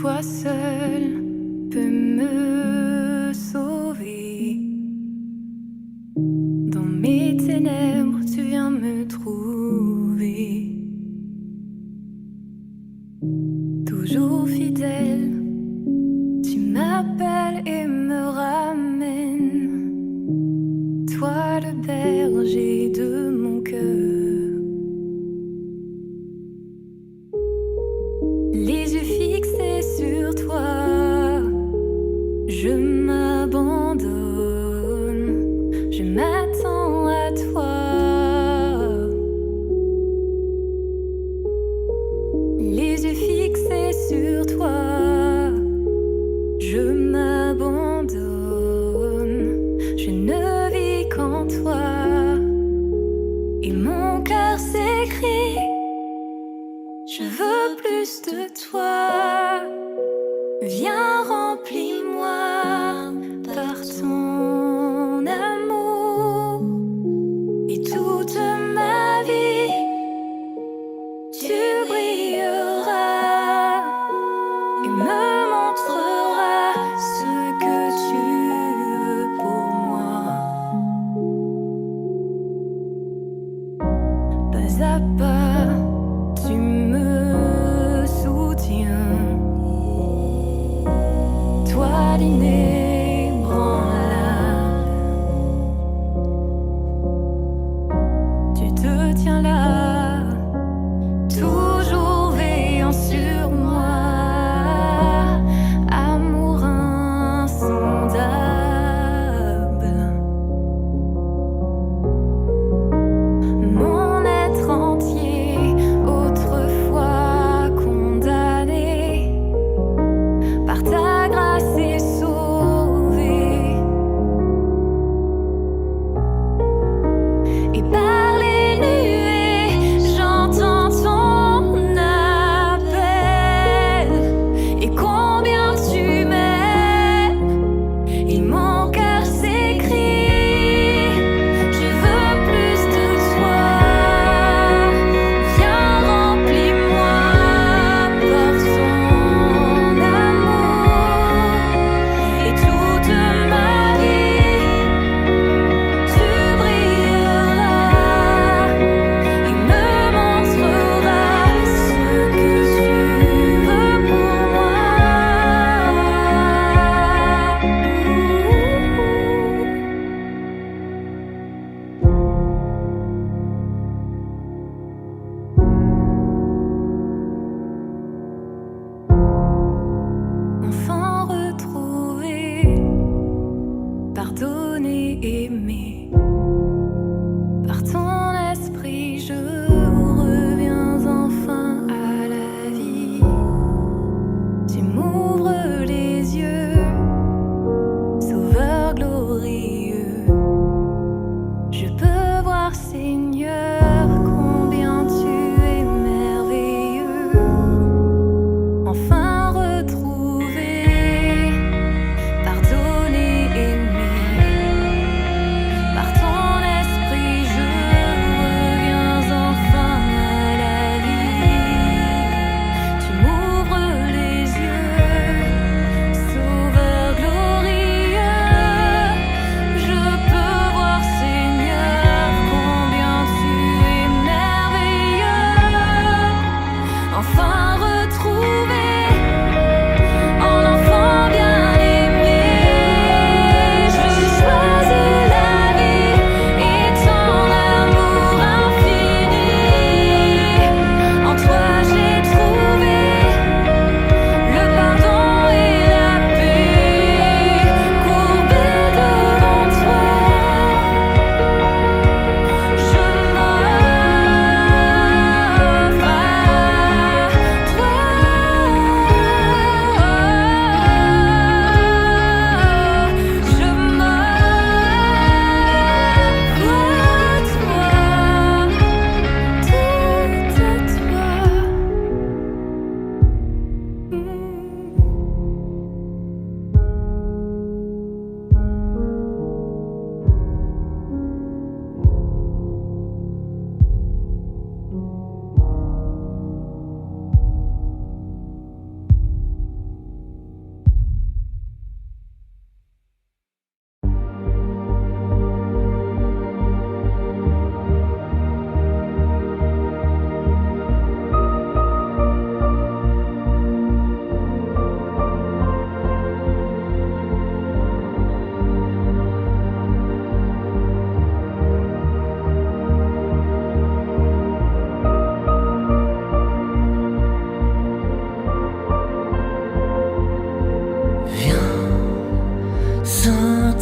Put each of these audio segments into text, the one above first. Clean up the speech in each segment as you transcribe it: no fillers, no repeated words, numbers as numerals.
Toi seul peux me sauver. Dans mes ténèbres, tu viens me trouver. Toujours fidèle, tu m'appelles et me ramènes. Toi le berger de mon cœur. Les yeux fixés sur toi, je m'abandonne, je m'attends à toi. Les yeux fixés sur toi, je m'abandonne, je ne vis qu'en toi. Et mon cœur s'écrie, je veux plus de toi. Viens, remplis-moi par ton amour. Et toute ma vie, tu brilleras et me montreras ce que tu veux pour moi. Pas à pas, tu me soutiens. Toi l'inébranlable, tu te tiens là, toujours veillant sur moi. Amour insondable, mon être entier, autrefois condamné, par ta grâce est sauvé.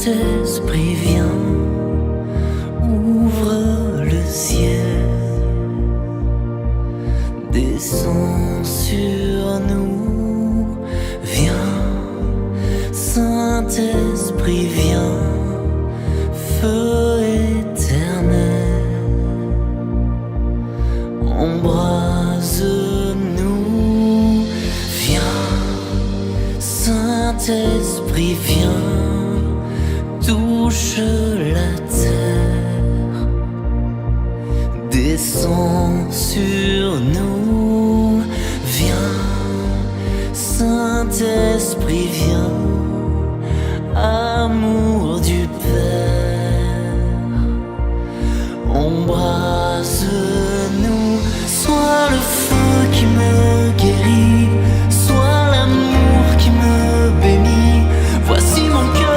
Saint-Esprit vient, ouvre le ciel, descend sur nous, viens, Saint-Esprit vient, feu éternel, embrase-nous, viens, Saint-Esprit vient, touche la terre, descend sur nous, viens, Saint-Esprit vient, amour du Père, embrase-nous, sois le feu qui me guérit, sois l'amour qui me bénit, voici mon cœur.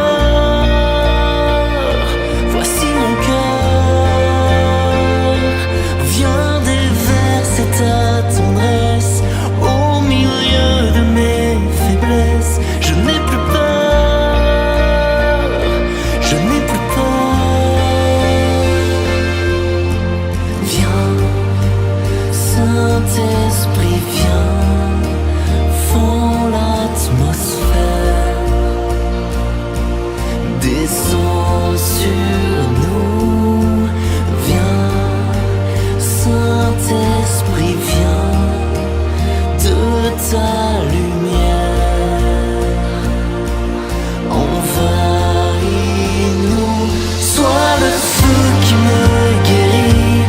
Saint-Esprit vient, fend l'atmosphère, descend sur nous, viens, Saint-Esprit vient, de ta lumière, envahis-nous, sois le feu qui me guérit,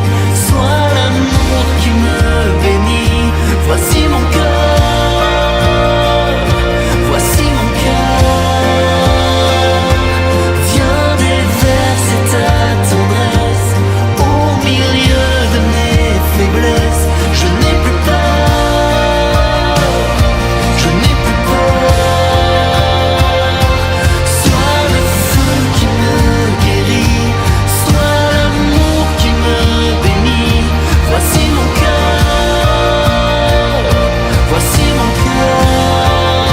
sois l'amour qui me bénit, voici mon cœur, voici mon cœur, viens déverser ta tendresse, au milieu de mes faiblesses, je n'ai plus peur, je n'ai plus peur, sois le feu qui me guérit, sois l'amour qui me bénit, voici mon cœur. Voici mon cœur,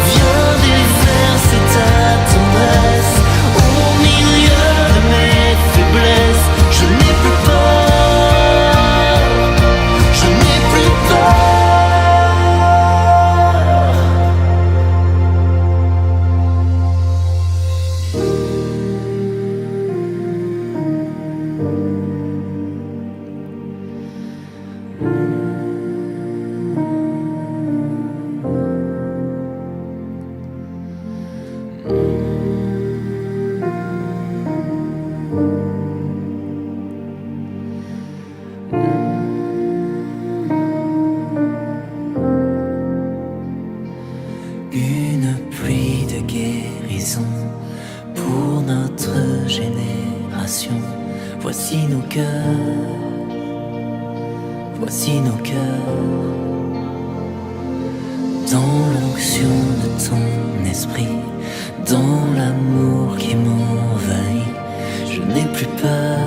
viens déverser ta tendresse, au milieu de mes faiblesses, je n'ai plus peur, je n'ai plus peur. Une pluie de guérison pour notre génération. Voici nos cœurs, voici nos cœurs. Dans l'onction de ton esprit, dans l'amour qui m'envahit, je n'ai plus peur,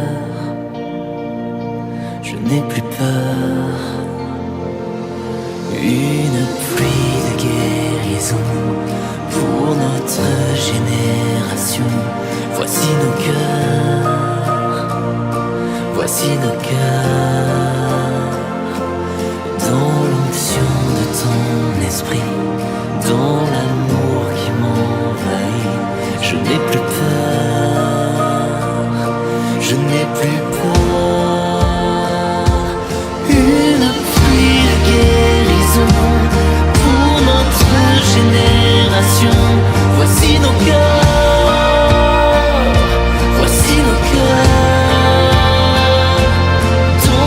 je n'ai plus peur. Une pluie de guérison pour notre génération. Voici nos cœurs, voici nos cœurs. Dans l'onction de ton esprit, dans l'amour qui m'envahit, je n'ai plus peur, je n'ai plus peur. Une pluie de guérison pour notre génération. Voici nos cœurs, voici nos cœurs. Dans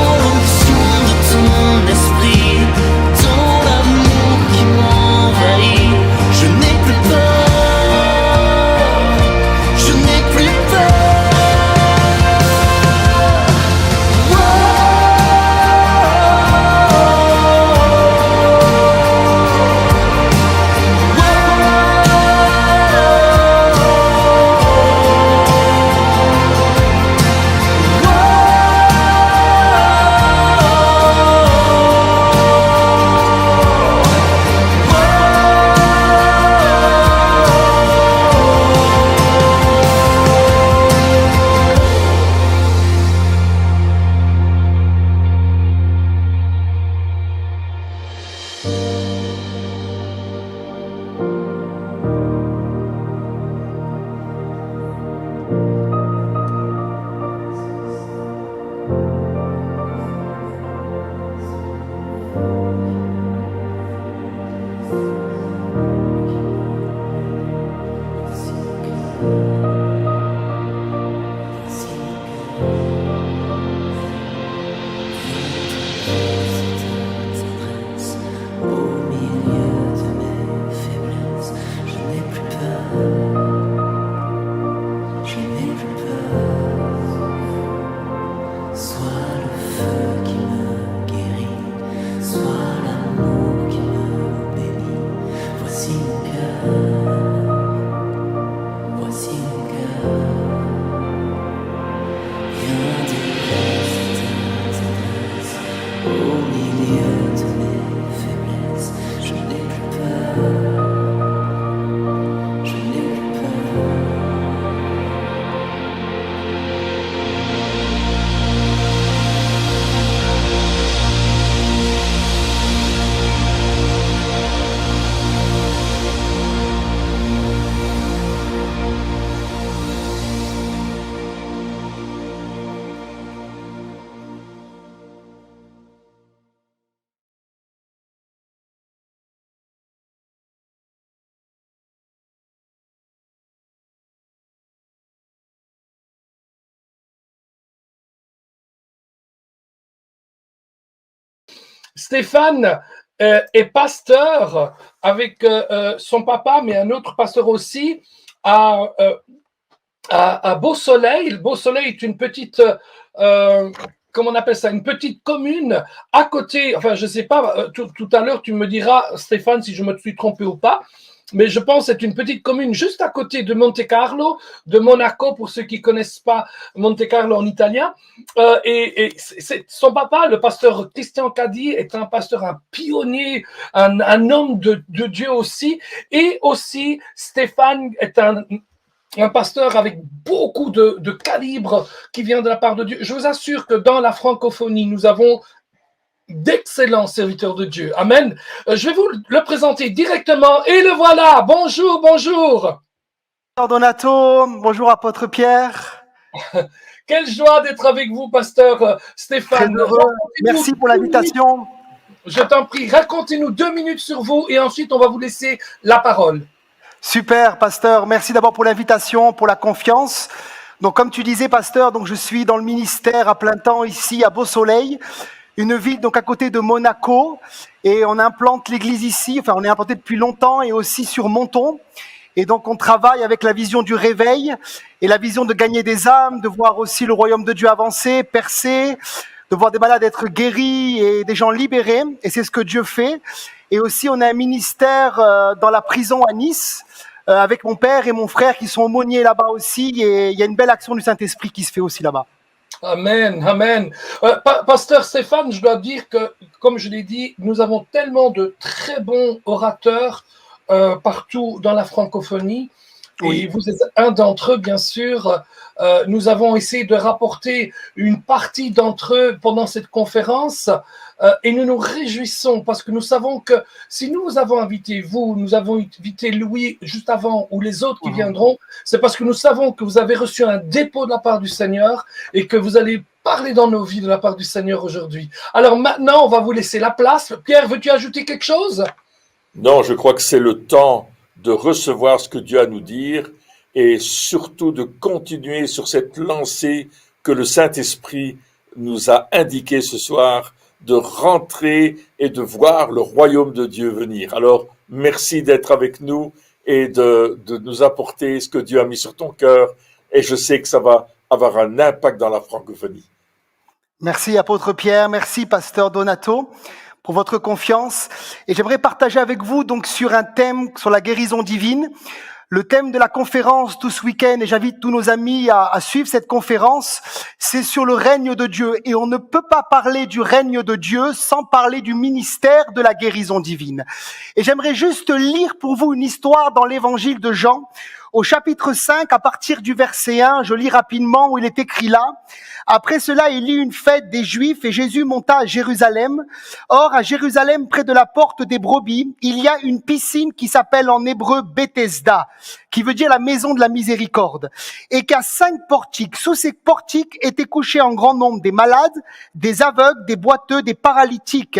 Stéphane est pasteur avec son papa, mais un autre pasteur aussi, à, euh, à Beau-Soleil. Beau-Soleil est une petite, comment on appelle ça, une petite commune à côté, enfin je ne sais pas, tout à l'heure tu me diras, Stéphane, si je me suis trompé ou pas, mais je pense que c'est une petite commune juste à côté de Monte Carlo, de Monaco, pour ceux qui ne connaissent pas Monte Carlo en italien. Son papa, le pasteur Christian Cadi, est un pasteur, un pionnier, un homme de Dieu aussi. Et aussi, Stéphane est un pasteur avec beaucoup de calibre qui vient de la part de Dieu. Je vous assure que dans la francophonie, nous avons d'excellents serviteurs de Dieu. Amen. Je vais vous le présenter directement. Et le voilà. Bonjour, bonjour. Bonjour Donato, bonjour apôtre Pierre. Quelle joie d'être avec vous, pasteur Stéphane. Très heureux. Merci pour l'invitation. Je t'en prie, racontez-nous 2 minutes sur vous et ensuite on va vous laisser la parole. Super, pasteur. Merci d'abord pour l'invitation, pour la confiance. Donc, comme tu disais, pasteur, donc je suis dans le ministère à plein temps ici à Beau-Soleil, une ville donc à côté de Monaco, et on implante l'église ici. Enfin, on est implanté depuis longtemps et aussi sur Menton. Et donc, on travaille avec la vision du réveil et la vision de gagner des âmes, de voir aussi le royaume de Dieu avancer, percer, de voir des malades être guéris et des gens libérés. Et c'est ce que Dieu fait. Et aussi, on a un ministère dans la prison à Nice, avec mon père et mon frère qui sont aumôniers là-bas aussi. Et il y a une belle action du Saint-Esprit qui se fait aussi là-bas. Amen, amen. Pasteur Stéphane, je dois dire que, comme je l'ai dit, nous avons tellement de très bons orateurs partout dans la francophonie. Oui. Et vous êtes un d'entre eux, bien sûr. Nous avons essayé de rapporter une partie d'entre eux pendant cette conférence et nous nous réjouissons parce que nous savons que si nous vous avons invité, vous, nous avons invité Louis juste avant ou les autres qui viendront, c'est parce que nous savons que vous avez reçu un dépôt de la part du Seigneur et que vous allez parler dans nos vies de la part du Seigneur aujourd'hui. Alors maintenant, on va vous laisser la place. Pierre, veux-tu ajouter quelque chose ? Non, je crois que c'est le temps de recevoir ce que Dieu a à nous dire et surtout de continuer sur cette lancée que le Saint-Esprit nous a indiquée ce soir, de rentrer et de voir le royaume de Dieu venir. Alors, merci d'être avec nous et de nous apporter ce que Dieu a mis sur ton cœur et je sais que ça va avoir un impact dans la francophonie. Merci apôtre Pierre, merci pasteur Donato pour votre confiance. Et j'aimerais partager avec vous donc sur un thème, sur la guérison divine. Le thème de la conférence tout ce week-end, et j'invite tous nos amis à suivre cette conférence, c'est sur le règne de Dieu. Et on ne peut pas parler du règne de Dieu sans parler du ministère de la guérison divine. Et j'aimerais juste lire pour vous une histoire dans l'évangile de Jean, au chapitre 5, à partir du verset 1, je lis rapidement où il est écrit là. Après cela, il y eut une fête des Juifs et Jésus monta à Jérusalem. Or, à Jérusalem, près de la porte des brebis, il y a une piscine qui s'appelle en hébreu Bethesda, qui veut dire la maison de la miséricorde, et qui a 5 portiques. Sous ces portiques étaient couchés en grand nombre des malades, des aveugles, des boiteux, des paralytiques,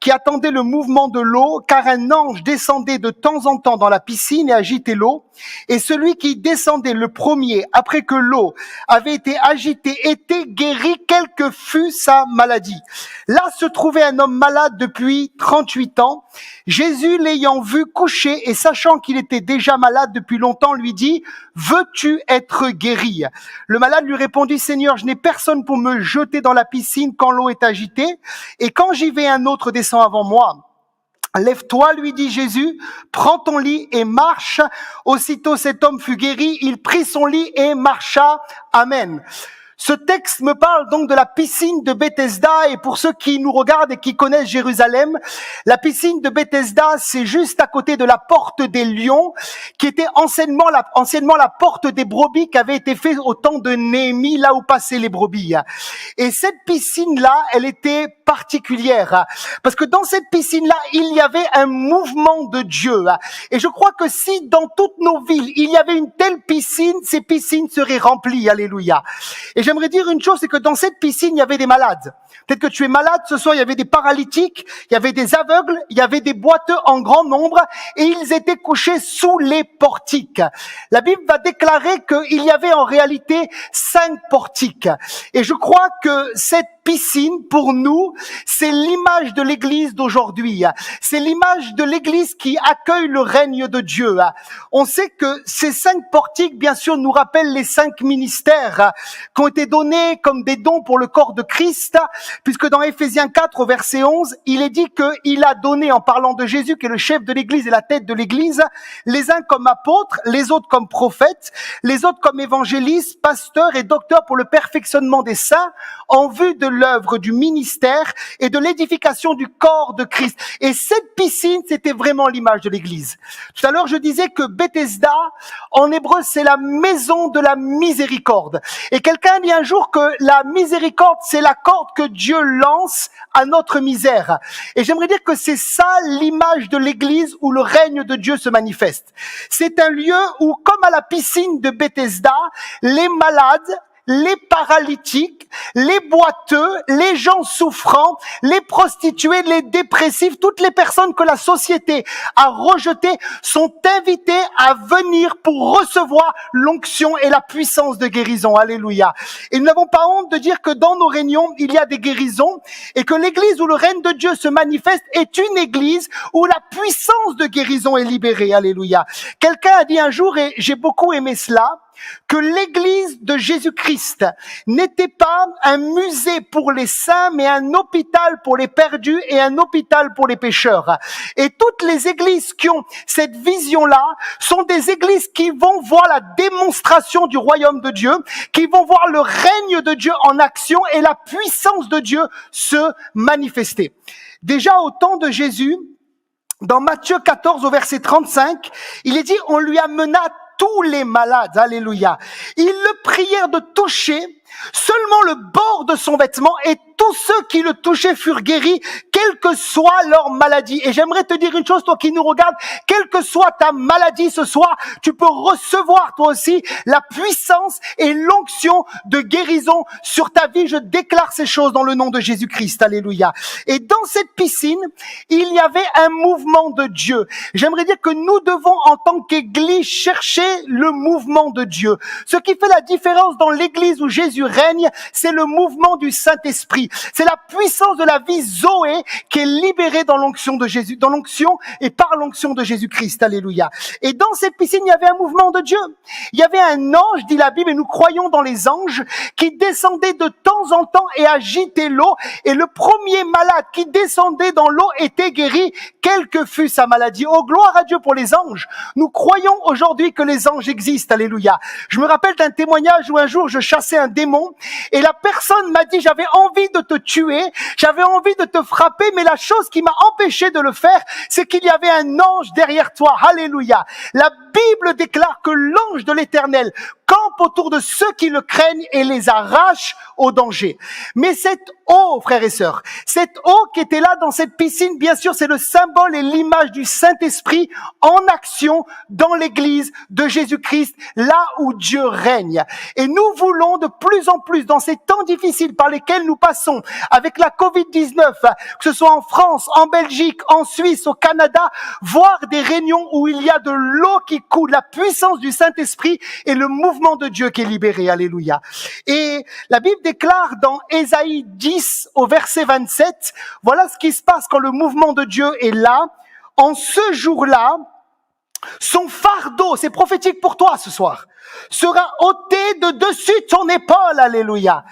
qui attendaient le mouvement de l'eau, car un ange descendait de temps en temps dans la piscine et agitait l'eau. Et celui qui descendait le premier, après que l'eau avait été agitée, était guéri, quelle que fût sa maladie. Là se trouvait un homme malade depuis 38 ans. Jésus, l'ayant vu couché et sachant qu'il était déjà malade depuis longtemps, lui dit, « Veux-tu être guéri ?» Le malade lui répondit, « Seigneur, je n'ai personne pour me jeter dans la piscine quand l'eau est agitée, et quand j'y vais, un autre descend avant moi. » « Lève-toi, lui dit Jésus, prends ton lit et marche. » Aussitôt cet homme fut guéri, il prit son lit et marcha. Amen. Ce texte me parle donc de la piscine de Bethesda, et pour ceux qui nous regardent et qui connaissent Jérusalem, la piscine de Bethesda, c'est juste à côté de la porte des lions, qui était anciennement la porte des brebis qui avait été faite au temps de Néhémie, là où passaient les brebis. Et cette piscine-là, elle était particulière, parce que dans cette piscine-là, il y avait un mouvement de Dieu. Et je crois que si dans toutes nos villes, il y avait une telle piscine, ces piscines seraient remplies. Alléluia. Et j'aimerais dire une chose, c'est que dans cette piscine, il y avait des malades. Peut-être que tu es malade ce soir, il y avait des paralytiques, il y avait des aveugles, il y avait des boiteux en grand nombre, et ils étaient couchés sous les portiques. La Bible va déclarer qu'il y avait en réalité 5 portiques. Et je crois que cette piscine, pour nous, c'est l'image de l'Église d'aujourd'hui. C'est l'image de l'Église qui accueille le règne de Dieu. On sait que ces 5 portiques, bien sûr, nous rappellent les 5 ministères qui ont été donnés comme des dons pour le corps de Christ, puisque dans Éphésiens 4, au verset 11, il est dit qu'il a donné, en parlant de Jésus, qui est le chef de l'Église et la tête de l'Église, les uns comme apôtres, les autres comme prophètes, les autres comme évangélistes, pasteurs et docteurs pour le perfectionnement des saints, en vue de l'œuvre du ministère et de l'édification du corps de Christ. Et cette piscine, c'était vraiment l'image de l'Église. Tout à l'heure, je disais que Bethesda, en hébreu, c'est la maison de la miséricorde. Et quelqu'un dit un jour que la miséricorde, c'est la corde que Dieu lance à notre misère. Et j'aimerais dire que c'est ça l'image de l'Église où le règne de Dieu se manifeste. C'est un lieu où, comme à la piscine de Bethesda, les malades, les paralytiques, les boiteux, les gens souffrants, les prostituées, les dépressifs, toutes les personnes que la société a rejetées sont invitées à venir pour recevoir l'onction et la puissance de guérison. Alléluia. Et nous n'avons pas honte de dire que dans nos réunions, il y a des guérisons et que l'église où le règne de Dieu se manifeste est une église où la puissance de guérison est libérée. Alléluia. Quelqu'un a dit un jour, et j'ai beaucoup aimé cela, que l'église de Jésus-Christ n'était pas un musée pour les saints, mais un hôpital pour les perdus et un hôpital pour les pécheurs. Et toutes les églises qui ont cette vision-là sont des églises qui vont voir la démonstration du royaume de Dieu, qui vont voir le règne de Dieu en action et la puissance de Dieu se manifester. Déjà au temps de Jésus, dans Matthieu 14 au verset 35, il est dit, on lui amena tous les malades, alléluia. Ils le prièrent de toucher seulement le bord de son vêtement et tous ceux qui le touchaient furent guéris, quelle que soit leur maladie. Et j'aimerais te dire une chose, toi qui nous regardes, quelle que soit ta maladie ce soir, tu peux recevoir toi aussi la puissance et l'onction de guérison sur ta vie. Je déclare ces choses dans le nom de Jésus-Christ, alléluia. Et dans cette piscine, il y avait un mouvement de Dieu. J'aimerais dire que nous devons en tant qu'église chercher le mouvement de Dieu. Ce qui fait la différence dans l'église où Jésus règne, c'est le mouvement du Saint-Esprit. C'est la puissance de la vie Zoé qui est libérée dans l'onction de Jésus, dans l'onction et par l'onction de Jésus-Christ. Alléluia. Et dans cette piscine, il y avait un mouvement de Dieu. Il y avait un ange, dit la Bible, et nous croyons dans les anges, qui descendait de temps en temps et agitait l'eau. Et le premier malade qui descendait dans l'eau était guéri, quelle que fût sa maladie. Oh, gloire à Dieu pour les anges. Nous croyons aujourd'hui que les anges existent. Alléluia. Je me rappelle d'un témoignage où un jour je chassais un démon et la personne m'a dit, j'avais envie de te tuer, j'avais envie de te frapper, mais la chose qui m'a empêché de le faire, c'est qu'il y avait un ange derrière toi. Alléluia. La Bible déclare que l'ange de l'Éternel campe autour de ceux qui le craignent et les arrache au danger. Mais cette eau, frères et sœurs, cette eau qui était là dans cette piscine, bien sûr, c'est le symbole et l'image du Saint-Esprit en action dans l'église de Jésus-Christ, là où Dieu règne. Et nous voulons de plus en plus, dans ces temps difficiles par lesquels nous passons, avec la Covid-19, que ce soit en France, en Belgique, en Suisse, au Canada, voir des réunions où il y a de l'eau qui coule, la puissance du Saint-Esprit et le mouvement de Dieu qui est libéré. Alléluia. Et la Bible déclare dans Ésaïe 10 au verset 27, voilà ce qui se passe quand le mouvement de Dieu est là. En ce jour-là, son fardeau, c'est prophétique pour toi ce soir, sera ôté de dessus ton épaule, alléluia.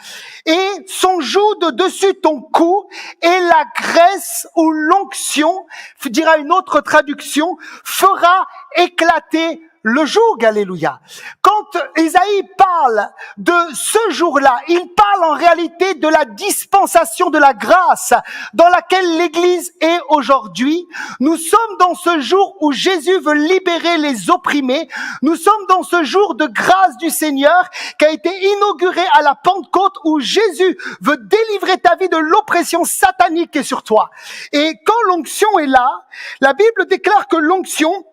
Et son joug de dessus ton cou, et la graisse ou l'onction, dira une autre traduction, fera éclater le joug, alléluia. Quand Isaïe parle de ce jour-là, il parle en réalité de la dispensation de la grâce dans laquelle l'Église est aujourd'hui. Nous sommes dans ce jour où Jésus veut libérer les opprimés. Nous sommes dans ce jour de grâce du Seigneur qui a été inauguré à la Pentecôte où Jésus veut délivrer ta vie de l'oppression satanique qui est sur toi. Et quand l'onction est là, la Bible déclare que l'onction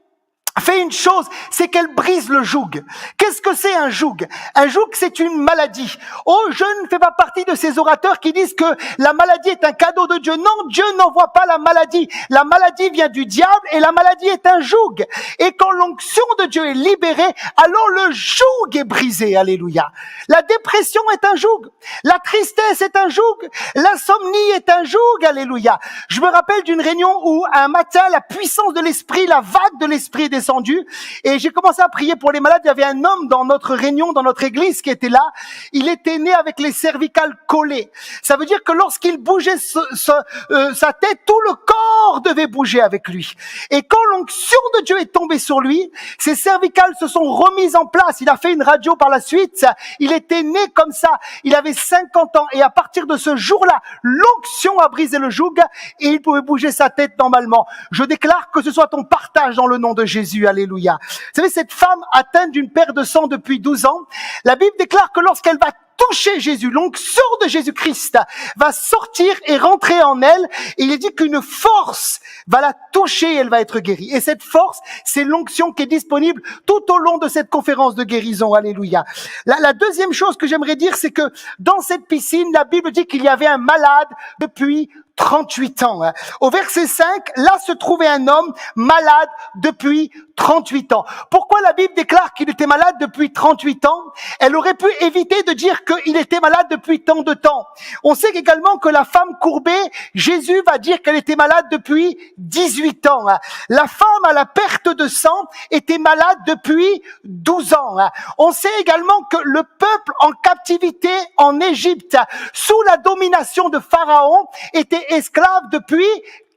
fait une chose, c'est qu'elle brise le joug. Qu'est-ce que c'est un joug? Un joug, c'est une maladie. Oh, je ne fais pas partie de ces orateurs qui disent que la maladie est un cadeau de Dieu. Non, Dieu n'envoie pas la maladie. La maladie vient du diable et la maladie est un joug. Et quand l'onction de Dieu est libérée, alors le joug est brisé. Alléluia. La dépression est un joug. La tristesse est un joug. L'insomnie est un joug. Alléluia. Je me rappelle d'une réunion où un matin, la puissance de l'esprit, la vague de l'esprit est descendu et j'ai commencé à prier pour les malades. Il y avait un homme dans notre réunion, dans notre église qui était là. Il était né avec les cervicales collées. Ça veut dire que lorsqu'il bougeait sa tête, tout le corps devait bouger avec lui. Et quand l'onction de Dieu est tombée sur lui, ses cervicales se sont remises en place. Il a fait une radio par la suite. Il était né comme ça. Il avait 50 ans et à partir de ce jour-là, l'onction a brisé le joug et il pouvait bouger sa tête normalement. Je déclare que ce soit ton partage dans le nom de Jésus. Alléluia. Vous savez, cette femme atteinte d'une perte de sang depuis 12 ans, la Bible déclare que lorsqu'elle va toucher Jésus, l'onction de Jésus-Christ va sortir et rentrer en elle. Et il est dit qu'une force va la toucher et elle va être guérie. Et cette force, c'est l'onction qui est disponible tout au long de cette conférence de guérison. Alléluia. La deuxième chose que j'aimerais dire, c'est que dans cette piscine, la Bible dit qu'il y avait un malade depuis 38 ans. Au verset 5, là se trouvait un homme malade depuis 38 ans. Pourquoi la Bible déclare qu'il était malade depuis 38 ans? Elle aurait pu éviter de dire qu'il était malade depuis tant de temps. On sait également que la femme courbée, Jésus va dire qu'elle était malade depuis 18 ans. La femme à la perte de sang était malade depuis 12 ans. On sait également que le peuple en captivité en Égypte, sous la domination de Pharaon, était esclave depuis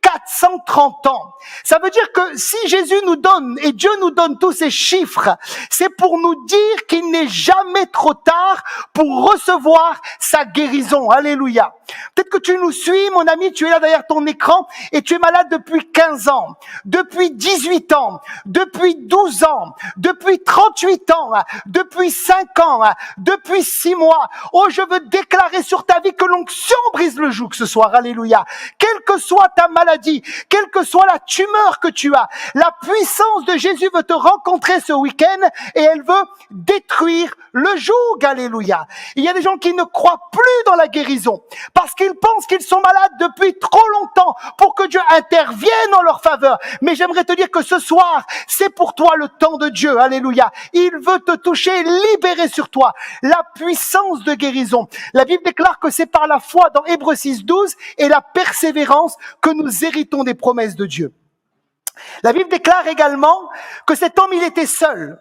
430 ans. Ça veut dire que si Jésus nous donne, et Dieu nous donne tous ces chiffres, c'est pour nous dire qu'il n'est jamais trop tard pour recevoir sa guérison. Alléluia. Peut-être que tu nous suis, mon ami, tu es là derrière ton écran et tu es malade depuis 15 ans, depuis 18 ans, depuis 12 ans, depuis 38 ans, depuis 5 ans, depuis 6 mois. Oh, je veux déclarer sur ta vie que l'onction brise le joug ce soir. Alléluia. Quelle que soit ta maladie, quelle que soit la tumeur que tu as, la puissance de Jésus veut te rencontrer ce week-end et elle veut détruire le joug. Alléluia. Il y a des gens qui ne croient plus dans la guérison parce qu'ils pensent qu'ils sont malades depuis trop longtemps pour que Dieu intervienne en leur faveur. Mais j'aimerais te dire que ce soir, c'est pour toi le temps de Dieu. Alléluia. Il veut te toucher, libérer sur toi la puissance de guérison. La Bible déclare que c'est par la foi dans Hébreux 6:12 et la persévérance que nous héritons des promesses de Dieu. La Bible déclare également que cet homme, il était seul.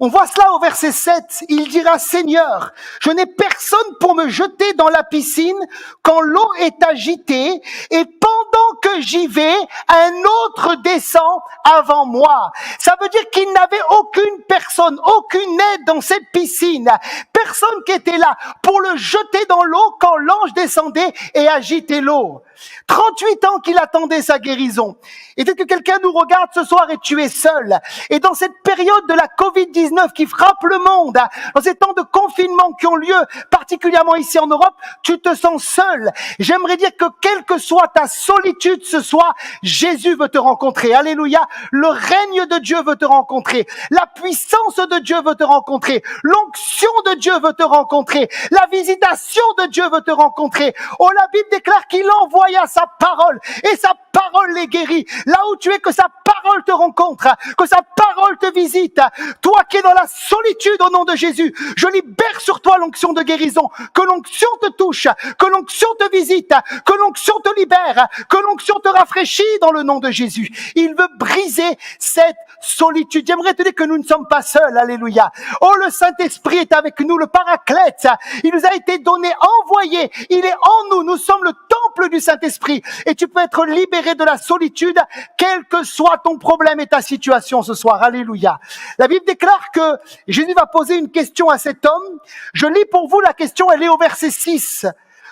On voit cela au verset 7. Il dira, Seigneur, je n'ai personne pour me jeter dans la piscine quand l'eau est agitée et pendant que j'y vais, un autre descend avant moi. Ça veut dire qu'il n'avait aucune personne, aucune aide dans cette piscine. Personne qui était là pour le jeter dans l'eau quand l'ange descendait et agitait l'eau. 38 ans qu'il attendait sa guérison. Et peut-être que quelqu'un nous regarde ce soir et tu es seul. Et dans cette période de la Covid-19 qui frappe le monde, dans ces temps de confinement qui ont lieu, particulièrement ici en Europe, tu te sens seul. J'aimerais dire que quelle que soit ta solitude ce soir, Jésus veut te rencontrer. Alléluia. Le règne de Dieu veut te rencontrer. La puissance de Dieu veut te rencontrer. L'onction de Dieu veut te rencontrer. La visitation de Dieu veut te rencontrer. Oh, la Bible déclare qu'il envoya sa parole et sa parole les guérit. Là où tu es, que sa parole te rencontre, que sa parole te visite. Toi qui es dans la solitude, au nom de Jésus, je libère sur toi l'onction de guérison. Que l'onction te touche, que l'onction te visite, que l'onction te libère, que l'onction te rafraîchit dans le nom de Jésus. Il veut briser cette solitude. J'aimerais te dire que nous ne sommes pas seuls. Alléluia. Oh, le Saint-Esprit est avec nous, le Paraclète. Il nous a été donné, envoyé. Il est en nous. Nous sommes le temple du Saint-Esprit. Et tu peux être libéré de la solitude, quel que soit ton problème et ta situation ce soir. Alléluia. La Bible déclare que Jésus va poser une question à cet homme. Je lis pour vous la question, elle est au verset 6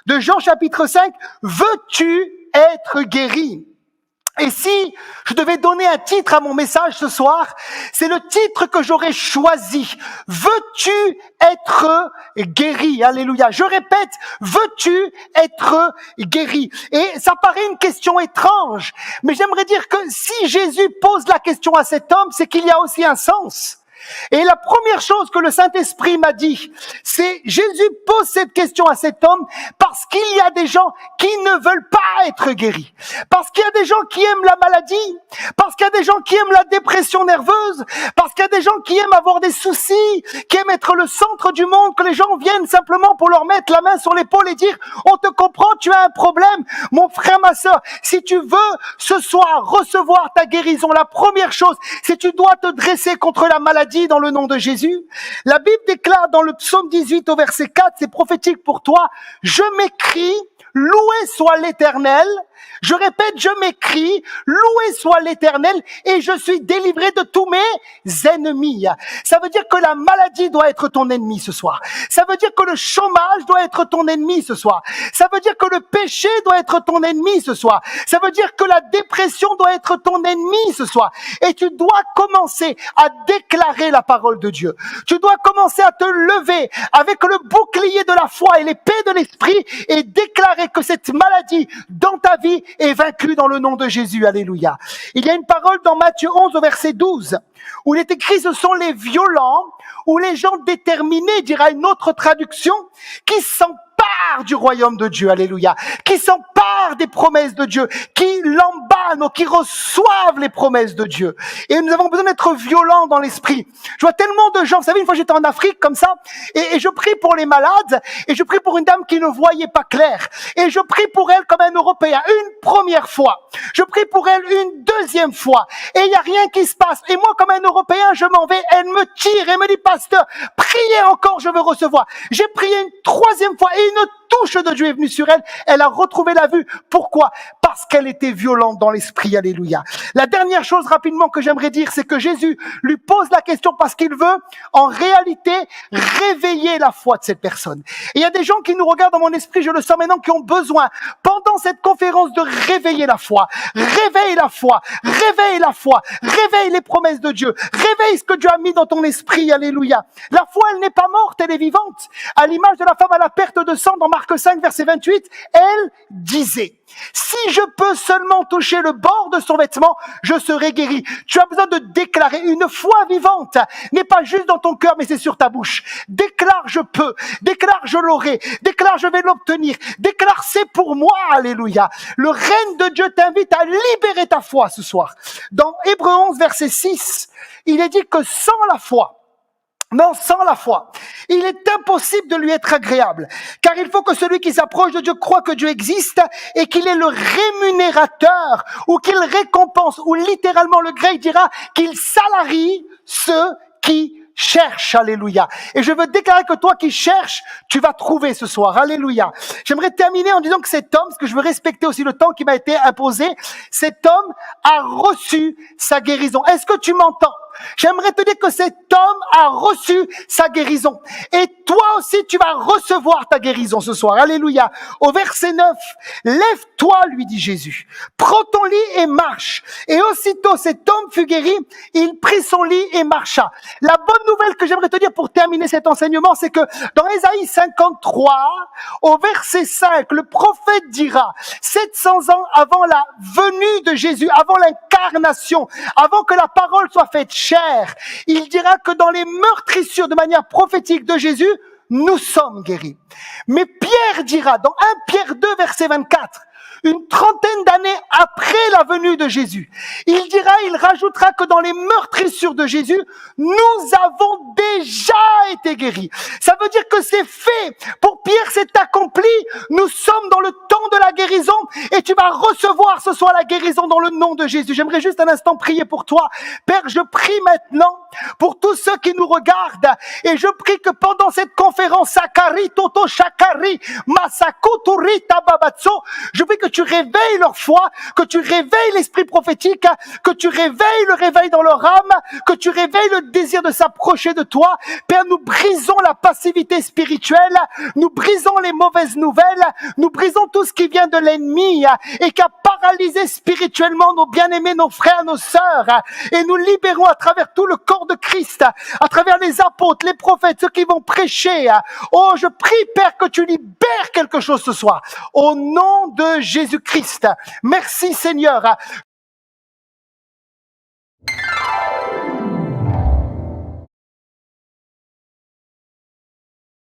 de Jean chapitre 5. Veux-tu être guéri? Et si je devais donner un titre à mon message ce soir, c'est le titre que j'aurais choisi. Veux-tu être guéri? Alléluia. Je répète, veux-tu être guéri? Et ça paraît une question étrange, mais j'aimerais dire que si Jésus pose la question à cet homme, c'est qu'il y a aussi un sens. Et la première chose que le Saint-Esprit m'a dit, c'est Jésus pose cette question à cet homme parce qu'il y a des gens qui ne veulent pas être guéris. Parce qu'il y a des gens qui aiment la maladie, parce qu'il y a des gens qui aiment la dépression nerveuse, parce qu'il y a des gens qui aiment avoir des soucis, qui aiment être le centre du monde, que les gens viennent simplement pour leur mettre la main sur l'épaule et dire « On te comprend, tu as un problème, mon frère, ma sœur. » Si tu veux ce soir recevoir ta guérison, la première chose, c'est que tu dois te dresser contre la maladie dans le nom de Jésus. La Bible déclare dans le psaume 18 au verset 4, c'est prophétique pour toi, « Je m'écrie, loué soit l'Éternel. » Je répète, je m'écrie, loué soit l'Éternel et je suis délivré de tous mes ennemis. Ça veut dire que la maladie doit être ton ennemi ce soir. Ça veut dire que le chômage doit être ton ennemi ce soir. Ça veut dire que le péché doit être ton ennemi ce soir. Ça veut dire que la dépression doit être ton ennemi ce soir. Et tu dois commencer à déclarer la parole de Dieu. Tu dois commencer à te lever avec le bouclier de la foi et l'épée de l'esprit et déclarer que cette maladie dans ta vie est vaincue dans le nom de Jésus. Alléluia. Il y a une parole dans Matthieu 11 au verset 12 où il est écrit, ce sont les violents ou les gens déterminés, dira une autre traduction, qui s'emparent du royaume de Dieu. Alléluia. Qui s'emparent des promesses de Dieu, qui l'emballent ou qui reçoivent les promesses de Dieu. Et nous avons besoin d'être violents dans l'esprit. Je vois tellement de gens, vous savez, une fois j'étais en Afrique comme ça, et je prie pour les malades, et je prie pour une dame qui ne voyait pas clair. Et je prie pour elle comme un Européen, une première fois. Je prie pour elle une deuxième fois. Et il n'y a rien qui se passe. Et moi, comme un Européen, je m'en vais, elle me tire et me dit, pasteur, priez encore, je veux recevoir. J'ai prié une troisième fois et une touche de Dieu est venue sur elle. Elle a retrouvé la vue. Pourquoi? Parce qu'elle était violente dans l'esprit. Alléluia. La dernière chose rapidement que j'aimerais dire, c'est que Jésus lui pose la question parce qu'il veut, en réalité, réveiller la foi de cette personne. Et il y a des gens qui nous regardent dans mon esprit, je le sens maintenant, qui ont besoin, pendant cette conférence, de réveiller la foi. Réveille la foi. Réveille la foi. Réveille les promesses de Dieu. Réveille ce que Dieu a mis dans ton esprit. Alléluia. La foi, elle n'est pas morte, elle est vivante. À l'image de la femme à la perte de sang dans Marc 5, verset 28, elle disait, si je peux seulement toucher le bord de son vêtement, je serai guéri. Tu as besoin de déclarer. Une foi vivante n'est pas juste dans ton cœur, mais c'est sur ta bouche. Déclare je peux. Déclare je l'aurai. Déclare je vais l'obtenir. Déclare c'est pour moi. Alléluia. Le règne de Dieu t'invite à libérer ta foi ce soir. Dans Hébreux 11, verset 6, il est dit que sans la foi, non, sans la foi, il est impossible de lui être agréable, car il faut que celui qui s'approche de Dieu croit que Dieu existe et qu'il est le rémunérateur ou qu'il récompense, ou littéralement le grec dira qu'il salarie ceux qui cherche, alléluia. Et je veux déclarer que toi qui cherches, tu vas trouver ce soir, alléluia. J'aimerais terminer en disant que cet homme, parce que je veux respecter aussi le temps qui m'a été imposé, cet homme a reçu sa guérison. Est-ce que tu m'entends? J'aimerais te dire que cet homme a reçu sa guérison. Et toi aussi, tu vas recevoir ta guérison ce soir. Alléluia. Au verset 9, lève-toi, lui dit Jésus. Prends ton lit et marche. Et aussitôt cet homme fut guéri, il prit son lit et marcha. La bonne nouvelle que j'aimerais te dire pour terminer cet enseignement, c'est que dans Ésaïe 53, au verset 5, le prophète dira, 700 ans avant la venue de Jésus, avant l'incarnation, avant que la parole soit faite chair, il dira que dans les meurtrissures de manière prophétique de Jésus, nous sommes guéris. Mais Pierre dira dans 1 Pierre 2 verset 24, une trentaine d'années après la venue de Jésus, il rajoutera que dans les meurtrissures de Jésus, nous avons déjà été guéris. Ça veut dire que c'est fait. Pour Pierre, c'est accompli. Nous sommes dans le temps de la guérison et tu vas recevoir ce soir la guérison dans le nom de Jésus. J'aimerais juste un instant prier pour toi. Père, je prie maintenant pour tous ceux qui nous regardent et je prie que pendant cette conférence, Sakari, Toto, Shakari, Masakuturi, Tababatso, je prie que tu réveilles leur foi, que tu réveilles l'esprit prophétique, que tu réveilles le réveil dans leur âme, que tu réveilles le désir de s'approcher de toi. Père, nous brisons la passivité spirituelle, nous brisons les mauvaises nouvelles, nous brisons tout ce qui vient de l'ennemi et qui a paralysé spirituellement nos bien-aimés, nos frères, nos sœurs, et nous libérons à travers tout le corps de Christ, à travers les apôtres, les prophètes, ceux qui vont prêcher. Oh, je prie, Père, que tu libères quelque chose ce soir, au nom de Jésus-Christ. Merci, Seigneur,